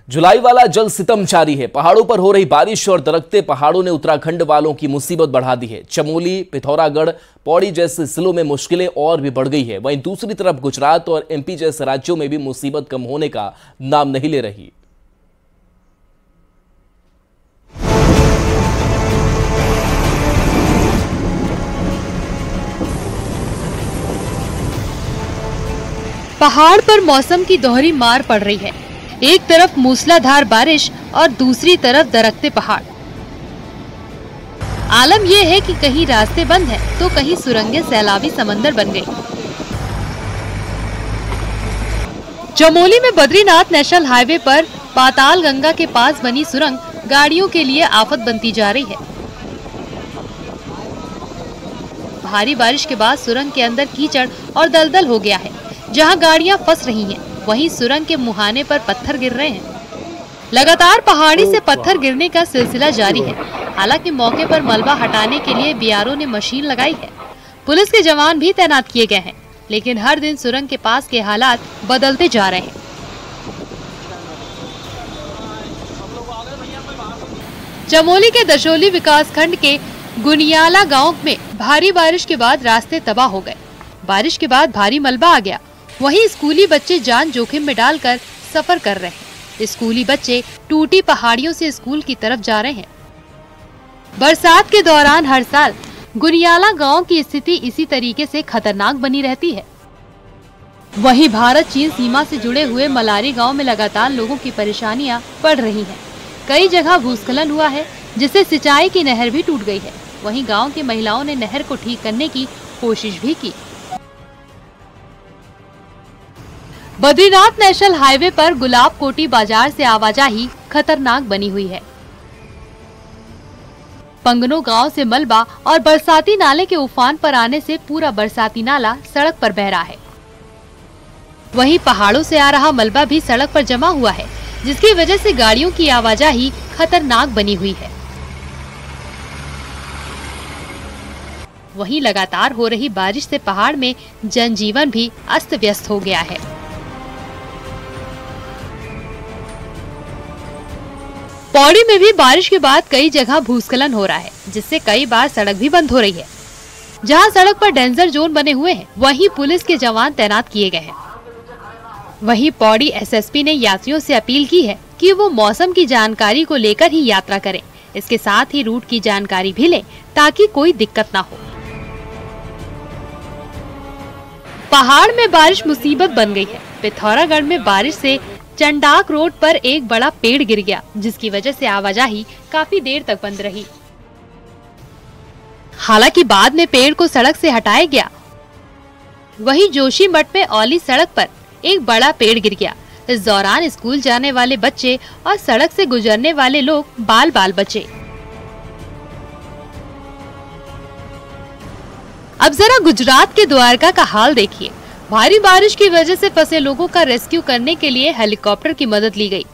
जुलाई वाला जल सितम जारी है। पहाड़ों पर हो रही बारिश और दरकते पहाड़ों ने उत्तराखंड वालों की मुसीबत बढ़ा दी है। चमोली, पिथौरागढ़, पौड़ी जैसे जिलों में मुश्किलें और भी बढ़ गई है। वहीं दूसरी तरफ गुजरात और एमपी जैसे राज्यों में भी मुसीबत कम होने का नाम नहीं ले रही। पहाड़ पर मौसम की दोहरी मार पड़ रही है। एक तरफ मूसलाधार बारिश और दूसरी तरफ दरकते पहाड़। आलम यह है कि कहीं रास्ते बंद हैं, तो कहीं सुरंगें सैलाबी समंदर बन गई। चमोली में बद्रीनाथ नेशनल हाईवे पर पाताल गंगा के पास बनी सुरंग गाड़ियों के लिए आफत बनती जा रही है। भारी बारिश के बाद सुरंग के अंदर कीचड़ और दलदल हो गया है, जहां गाड़ियां फंस रही हैं। वहीं सुरंग के मुहाने पर पत्थर गिर रहे हैं। लगातार पहाड़ी से पत्थर गिरने का सिलसिला जारी है। हालांकि मौके पर मलबा हटाने के लिए बीआरओ ने मशीन लगाई है। पुलिस के जवान भी तैनात किए गए हैं, लेकिन हर दिन सुरंग के पास के हालात बदलते जा रहे हैं। चमोली के दशोली विकासखंड के गुनियाला गांव में भारी बारिश के बाद रास्ते तबाह हो गए। बारिश के बाद भारी मलबा आ गया। वहीं स्कूली बच्चे जान जोखिम में डालकर सफर कर रहे हैं। स्कूली बच्चे टूटी पहाड़ियों से स्कूल की तरफ जा रहे हैं। बरसात के दौरान हर साल गुनियाला गांव की स्थिति इसी तरीके से खतरनाक बनी रहती है। वहीं भारत चीन सीमा से जुड़े हुए मलारी गांव में लगातार लोगों की परेशानियां बढ़ रही हैं। कई जगह भूस्खलन हुआ है, जिससे सिंचाई की नहर भी टूट गई है। वहीं गाँव की महिलाओं ने नहर को ठीक करने की कोशिश भी की। बद्रीनाथ नेशनल हाईवे पर गुलाब कोटी बाजार से आवाजाही खतरनाक बनी हुई है। पंगनो गांव से मलबा और बरसाती नाले के उफान पर आने से पूरा बरसाती नाला सड़क पर बह रहा है। वहीं पहाड़ों से आ रहा मलबा भी सड़क पर जमा हुआ है, जिसकी वजह से गाड़ियों की आवाजाही खतरनाक बनी हुई है। वहीं लगातार हो रही बारिश से पहाड़ में जनजीवन भी अस्त व्यस्त हो गया है। पौड़ी में भी बारिश के बाद कई जगह भूस्खलन हो रहा है, जिससे कई बार सड़क भी बंद हो रही है। जहां सड़क पर डेंजर जोन बने हुए हैं, वहीं पुलिस के जवान तैनात किए गए हैं। वहीं पौड़ी एसएसपी ने यात्रियों से अपील की है कि वो मौसम की जानकारी को लेकर ही यात्रा करें। इसके साथ ही रूट की जानकारी भी लें, ताकि कोई दिक्कत ना हो। पहाड़ में बारिश मुसीबत बन गई है। पिथौरागढ़ में बारिश से चंडाक रोड पर एक बड़ा पेड़ गिर गया, जिसकी वजह से आवाजाही काफी देर तक बंद रही। हालांकि बाद में पेड़ को सड़क से हटाया गया। वहीं जोशीमठ में औली सड़क पर एक बड़ा पेड़ गिर गया। इस दौरान स्कूल जाने वाले बच्चे और सड़क से गुजरने वाले लोग बाल बाल बचे। अब जरा गुजरात के द्वारका का हाल देखिए। भारी बारिश की वजह से फंसे लोगों का रेस्क्यू करने के लिए हेलीकॉप्टर की मदद ली गई।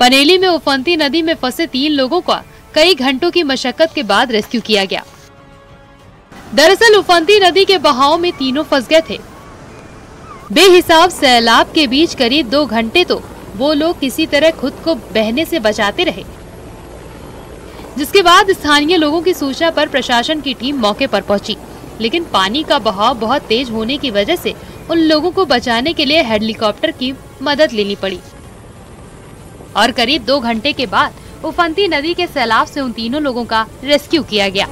पनेली में उफनती नदी में फंसे 3 लोगों का कई घंटों की मशक्कत के बाद रेस्क्यू किया गया। दरअसल उफनती नदी के बहाव में तीनों फंस गए थे। बेहिसाब सैलाब के बीच करीब 2 घंटे तो वो लोग किसी तरह खुद को बहने से बचाते रहे, जिसके बाद स्थानीय लोगों की सूचना पर प्रशासन की टीम मौके पर पहुंची। लेकिन पानी का बहाव बहुत तेज होने की वजह से उन लोगों को बचाने के लिए हेलीकॉप्टर की मदद लेनी पड़ी और करीब 2 घंटे के बाद उफनती नदी के सैलाब से उन तीनों लोगों का रेस्क्यू किया गया।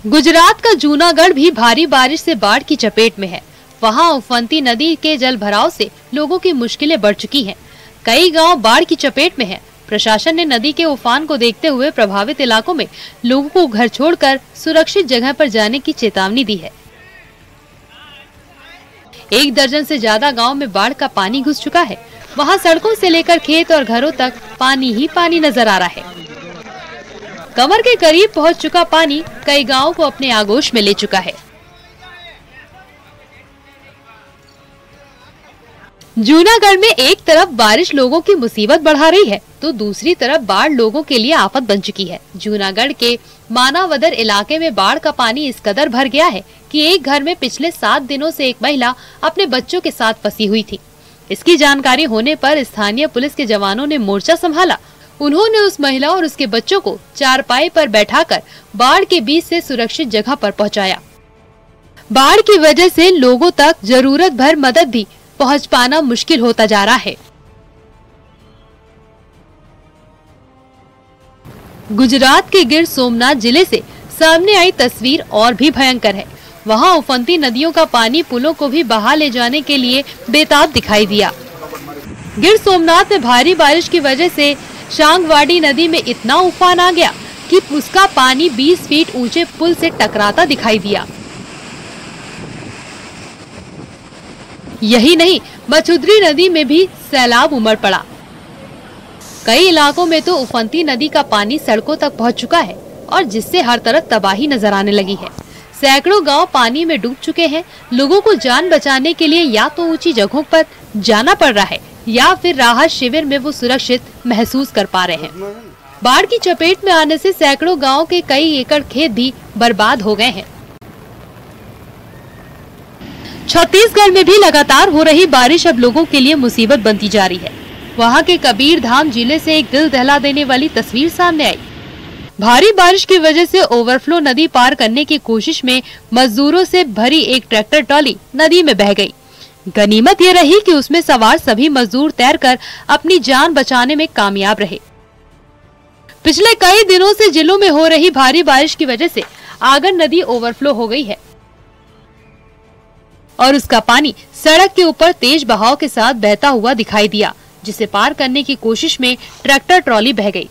गुजरात का जूनागढ़ भी भारी बारिश से बाढ़ की चपेट में है। वहां उफनती नदी के जल भराव से लोगों की मुश्किलें बढ़ चुकी हैं। कई गांव बाढ़ की चपेट में हैं। प्रशासन ने नदी के उफान को देखते हुए प्रभावित इलाकों में लोगों को घर छोड़कर सुरक्षित जगह पर जाने की चेतावनी दी है। 1 दर्जन से ज्यादा गांव में बाढ़ का पानी घुस चुका है। वहां सड़कों से लेकर खेत और घरों तक पानी ही पानी नजर आ रहा है। कमर के करीब पहुंच चुका पानी कई गांवों को अपने आगोश में ले चुका है। जूनागढ़ में एक तरफ बारिश लोगों की मुसीबत बढ़ा रही है, तो दूसरी तरफ बाढ़ लोगों के लिए आफत बन चुकी है। जूनागढ़ के मानावदर इलाके में बाढ़ का पानी इस कदर भर गया है कि एक घर में पिछले 7 दिनों से एक महिला अपने बच्चों के साथ फंसी हुई थी। इसकी जानकारी होने पर स्थानीय पुलिस के जवानों ने मोर्चा संभाला। उन्होंने उस महिला और उसके बच्चों को चारपाई पर बैठाकर बाढ़ के बीच से सुरक्षित जगह पर पहुंचाया। बाढ़ की वजह से लोगों तक जरूरत भर मदद भी पहुंच पाना मुश्किल होता जा रहा है। गुजरात के गिर सोमनाथ जिले से सामने आई तस्वीर और भी भयंकर है। वहां उफनती नदियों का पानी पुलों को भी बहा ले जाने के लिए बेताब दिखाई दिया। गिर सोमनाथ में भारी बारिश की वजह से शांगवाड़ी नदी में इतना उफान आ गया कि उसका पानी 20 फीट ऊंचे पुल से टकराता दिखाई दिया। यही नहीं, मछुद्री नदी में भी सैलाब उमड़ पड़ा। कई इलाकों में तो उफनती नदी का पानी सड़कों तक पहुंच चुका है और जिससे हर तरफ तबाही नजर आने लगी है। सैकड़ों गांव पानी में डूब चुके हैं। लोगों को जान बचाने के लिए या तो ऊंची जगहों पर जाना पड़ रहा है या फिर राहत शिविर में वो सुरक्षित महसूस कर पा रहे हैं। बाढ़ की चपेट में आने से सैकड़ों गांव के कई एकड़ खेत भी बर्बाद हो गए हैं। छत्तीसगढ़ में भी लगातार हो रही बारिश अब लोगों के लिए मुसीबत बनती जा रही है। वहां के कबीरधाम जिले से एक दिल दहला देने वाली तस्वीर सामने आई। भारी बारिश की वजह से ओवरफ्लो नदी पार करने की कोशिश में मजदूरों से भरी एक ट्रैक्टर ट्रॉली नदी में बह गई। गनीमत ये रही कि उसमें सवार सभी मजदूर तैरकर अपनी जान बचाने में कामयाब रहे। पिछले कई दिनों से जिलों में हो रही भारी बारिश की वजह से आगर नदी ओवरफ्लो हो गई है और उसका पानी सड़क के ऊपर तेज बहाव के साथ बहता हुआ दिखाई दिया, जिसे पार करने की कोशिश में ट्रैक्टर ट्रॉली बह गई।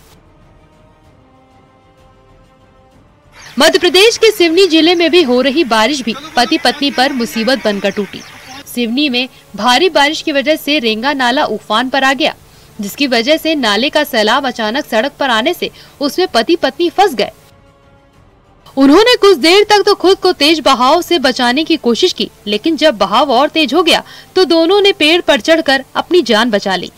मध्य प्रदेश के सिवनी जिले में भी हो रही बारिश भी पति पत्नी पर मुसीबत बनकर टूटी। सिवनी में भारी बारिश की वजह से रेंगा नाला उफान पर आ गया, जिसकी वजह से नाले का सैलाब अचानक सड़क पर आने से उसमें पति पत्नी फंस गए। उन्होंने कुछ देर तक तो खुद को तेज बहाव से बचाने की कोशिश की, लेकिन जब बहाव और तेज हो गया तो दोनों ने पेड़ पर चढ़कर अपनी जान बचा ली,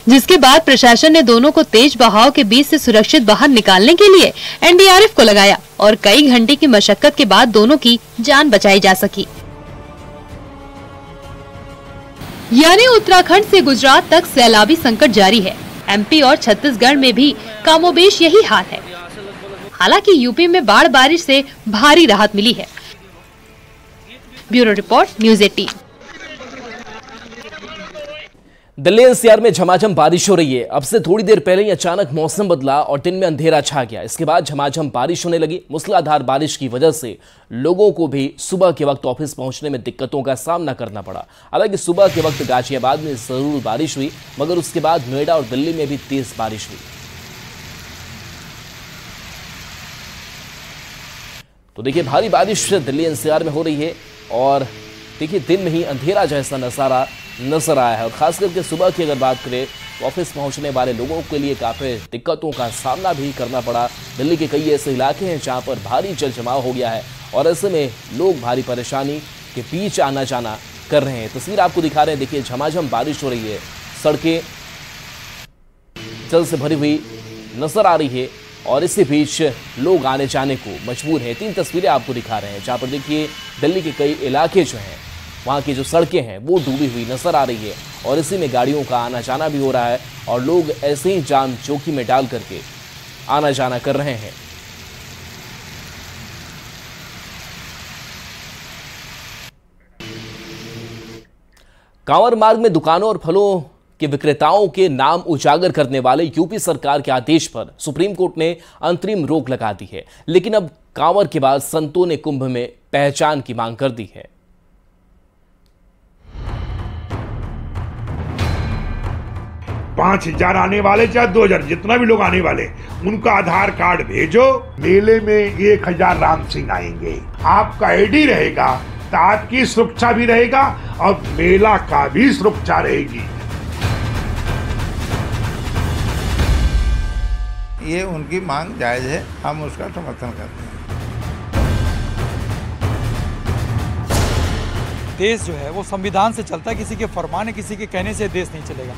जिसके बाद प्रशासन ने दोनों को तेज बहाव के बीच से सुरक्षित बाहर निकालने के लिए एनडीआरएफ को लगाया और कई घंटे की मशक्कत के बाद दोनों की जान बचाई जा सकी। यानी उत्तराखंड से गुजरात तक सैलाबी संकट जारी है। एमपी और छत्तीसगढ़ में भी कमोबेश यही हाल है। हालांकि यूपी में बाढ़ बारिश से भारी राहत मिली है। Bureau report, news 18। Delhi NCR में झमाझम बारिश हो रही है। अब से थोड़ी देर पहले ही अचानक मौसम बदला और दिन में अंधेरा छा गया। इसके बाद झमाझम बारिश होने लगी। मूसलाधार बारिश की वजह से लोगों को भी सुबह के वक्त ऑफिस पहुंचने में दिक्कतों का सामना करना पड़ा। हालांकि सुबह के वक्त गाजियाबाद में जरूर बारिश हुई, मगर उसके बाद नोएडा और दिल्ली में भी तेज बारिश हुई। तो देखिए, भारी बारिश दिल्ली एनसीआर में हो रही है और देखिए दिन में ही अंधेरा जैसा नजारा नजर आया है। और खास करके सुबह की अगर बात करें तो ऑफिस पहुंचने वाले लोगों के लिए काफी दिक्कतों का सामना भी करना पड़ा। दिल्ली के कई ऐसे इलाके हैं जहां पर भारी जल जमाव हो गया है और ऐसे में लोग भारी परेशानी के बीच आना जाना कर रहे हैं। तस्वीर आपको दिखा रहे हैं, देखिए झमाझम बारिश हो रही है, सड़कें जल से भरी हुई नजर आ रही है और इसी बीच लोग आने जाने को मजबूर हैं। 3 तस्वीरें आपको दिखा रहे हैं जहां पर देखिए दिल्ली के कई इलाके जो हैं वहां की जो सड़कें हैं वो डूबी हुई नजर आ रही है और इसी में गाड़ियों का आना जाना भी हो रहा है और लोग ऐसे ही जान जोखिम में डाल करके आना जाना कर रहे हैं। कांवर मार्ग में दुकानों और फलों के विक्रेताओं के नाम उजागर करने वाले यूपी सरकार के आदेश पर सुप्रीम कोर्ट ने अंतरिम रोक लगा दी है। लेकिन अब कांवर के बाद संतों ने कुंभ में पहचान की मांग कर दी है। पांच 5,000 आने वाले चाहे 2,000 जितना भी लोग आने वाले, उनका आधार कार्ड भेजो। मेले में 1,000 राम सिंह आएंगे, आपका आईडी रहेगा तो आपकी सुरक्षा भी रहेगा और मेला का भी सुरक्षा रहेगी। ये उनकी मांग जायज है, हम उसका समर्थन करते हैं। देश जो है वो संविधान से चलता है, किसी के फरमाने किसी के कहने से देश नहीं चलेगा।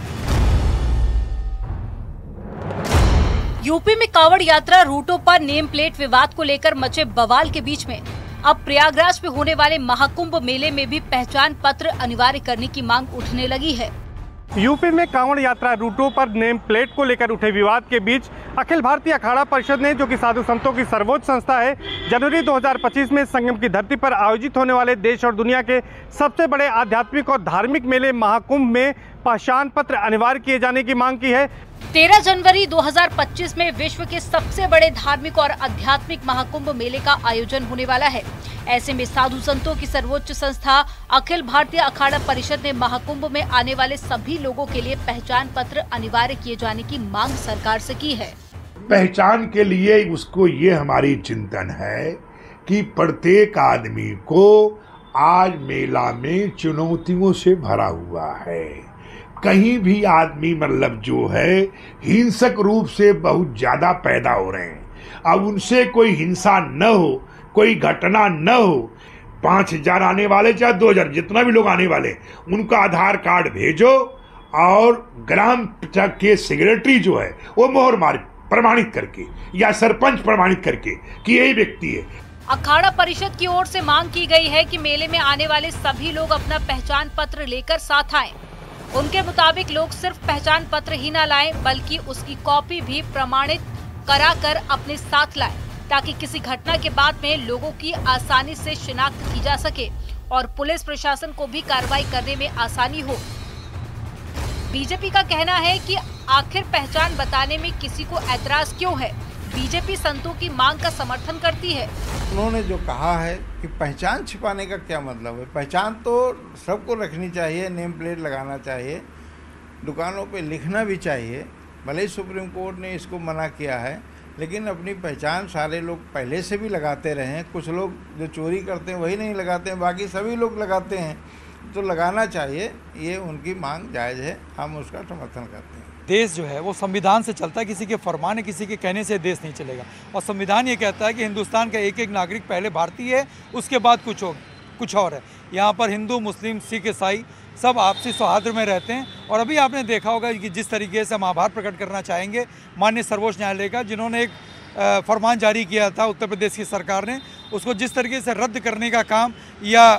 यूपी में कांवड़ यात्रा रूटों पर नेम प्लेट विवाद को लेकर मचे बवाल के बीच में अब प्रयागराज में होने वाले महाकुंभ मेले में भी पहचान पत्र अनिवार्य करने की मांग उठने लगी है। यूपी में कांवड़ यात्रा रूटों पर नेम प्लेट को लेकर उठे विवाद के बीच अखिल भारतीय अखाड़ा परिषद ने, जो कि साधु संतों की सर्वोच्च संस्था है, जनवरी 2025 में संगम की धरती पर आयोजित होने वाले देश और दुनिया के सबसे बड़े आध्यात्मिक और धार्मिक मेले महाकुंभ में पहचान पत्र अनिवार्य किए जाने की मांग की है। 13 जनवरी 2025 में विश्व के सबसे बड़े धार्मिक और आध्यात्मिक महाकुंभ मेले का आयोजन होने वाला है। ऐसे में साधु संतों की सर्वोच्च संस्था अखिल भारतीय अखाड़ा परिषद ने महाकुंभ में आने वाले सभी लोगों के लिए पहचान पत्र अनिवार्य किए जाने की मांग सरकार से की है। पहचान के लिए उसको ये हमारी चिंतन है कि प्रत्येक आदमी को आज मेला में चुनौतियों से भरा हुआ है। कहीं भी आदमी मतलब जो है हिंसक रूप से बहुत ज्यादा पैदा हो रहे हैं। अब उनसे कोई हिंसा न हो, कोई घटना न हो। 5000 आने वाले चाहे 2000 जितना भी लोग आने वाले, उनका आधार कार्ड भेजो और ग्राम पंचायत के सेक्रेटरी जो है वो मोहर मार प्रमाणित करके या सरपंच प्रमाणित करके कि यही व्यक्ति है। अखाड़ा परिषद की ओर से मांग की गई है कि मेले में आने वाले सभी लोग अपना पहचान पत्र लेकर साथ आएं। उनके मुताबिक लोग सिर्फ पहचान पत्र ही न लाएं, बल्कि उसकी कॉपी भी प्रमाणित कराकर अपने साथ लाएं, ताकि किसी घटना के बाद में लोगों की आसानी से शिनाख्त की जा सके और पुलिस प्रशासन को भी कार्रवाई करने में आसानी हो। बीजेपी का कहना है कि आखिर पहचान बताने में किसी को ऐतराज क्यों है। बीजेपी संतों की मांग का समर्थन करती है। उन्होंने जो कहा है कि पहचान छिपाने का क्या मतलब है। पहचान तो सबको रखनी चाहिए, नेम प्लेट लगाना चाहिए, दुकानों पे लिखना भी चाहिए। भले ही सुप्रीम कोर्ट ने इसको मना किया है, लेकिन अपनी पहचान सारे लोग पहले से भी लगाते रहे हैं। कुछ लोग जो चोरी करते हैं वही नहीं लगाते हैं, बाकी सभी लोग लगाते हैं, तो लगाना चाहिए। ये उनकी मांग जायज़ है, हम उसका समर्थन करते हैं। देश जो है वो संविधान से चलता है, किसी के फरमान किसी के कहने से देश नहीं चलेगा। और संविधान ये कहता है कि हिंदुस्तान का एक एक नागरिक पहले भारतीय है, उसके बाद कुछ और है। यहाँ पर हिंदू, मुस्लिम, सिख, ईसाई सब आपसी सौहार्द में रहते हैं। और अभी आपने देखा होगा कि जिस तरीके से हम आभार प्रकट करना चाहेंगे माननीय सर्वोच्च न्यायालय का, जिन्होंने एक फरमान जारी किया था उत्तर प्रदेश की सरकार ने, उसको जिस तरीके से रद्द करने का काम या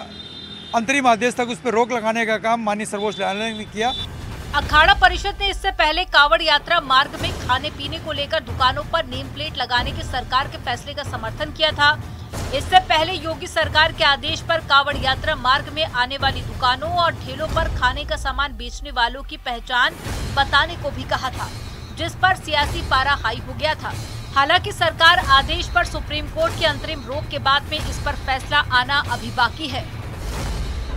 अंतरिम आदेश तक उस पर रोक लगाने का काम माननीय सर्वोच्च न्यायालय ने किया। अखाड़ा परिषद ने इससे पहले कांवड़ यात्रा मार्ग में खाने पीने को लेकर दुकानों पर नेम प्लेट लगाने के सरकार के फैसले का समर्थन किया था। इससे पहले योगी सरकार के आदेश पर कांवड़ यात्रा मार्ग में आने वाली दुकानों और ठेलों पर खाने का सामान बेचने वालों की पहचान बताने को भी कहा था, जिस पर सियासी पारा हाई हो गया था। हालांकि सरकार आदेश पर सुप्रीम कोर्ट की अंतरिम रोक के बाद में इस पर फैसला आना अभी बाकी है।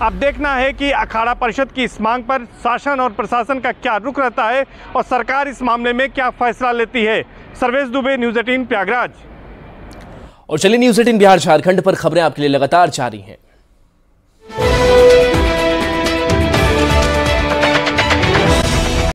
अब देखना है कि अखाड़ा परिषद की इस मांग पर शासन और प्रशासन का क्या रुख रहता है और सरकार इस मामले में क्या फैसला लेती है। सर्वेश दुबे, न्यूज़ 18 प्रयागराज। और चलिए न्यूज़ 18 बिहार झारखंड पर खबरें आपके लिए लगातार जारी हैं।